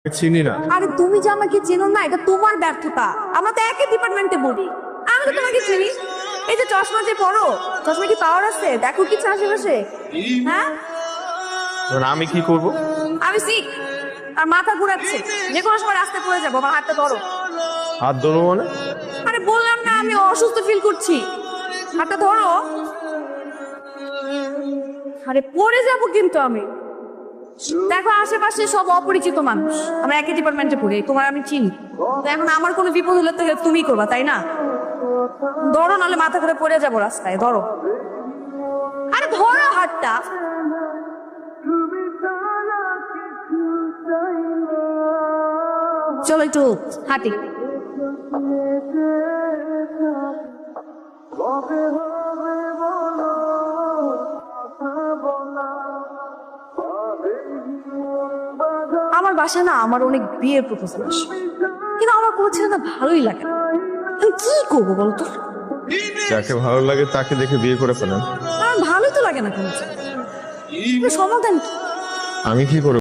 চিনি না। আরে তুমি যে আমাকে চেনো না এটা তোমার ব্যর্থতা। আমরা তো একই ডিপার্টমেন্টে পড়ি। আমি তো তোমাকে চিনি। এই যে চশমা যে পরো, চশমা কি পাওয়ার আছে? দেখো কিছু আশেপাশে। হ্যাঁ, এবার আমি কি করব? আমি সিক আর মাথা ঘুরাচ্ছে, যে কোনো সময় রাস্তায় পড়ে যাবো। আমার হাতটা ধরো। হাত ধরবো মানে? আরে বললাম না আমি অসুস্থ ফিল করছি, হাতটা ধরো। আরে পড়ে যাবো কিন্তু আমি। দেখো আশেপাশে সব অপরিচিত মানুষ, আমরা একই ডিপার্টমেন্টে পড়ি, তোমার আমি চিনি। তো এখন আমার কোনো বিপদ হলে তো help তুমিই করবা, তাই না? ধরো, নাহলে মাথা করে পড়ে যাবো রাস্তায়। ধরো, আরে ধরো হাতটা। চলো একটু হাঁটি। আমার বাসা না আমার অনেক বিয়ের প্রপোজাল আসে, কিন্তু আমার কোনো ছেলে না ভালোই লাগে না। আমি কি করবো বলতো? যাকে ভালো লাগে তাকে দেখে বিয়ে করে ফেলেন। আমার ভালোই তো লাগে না কোনো ছেলে। সমাধান কি? আমি কি করে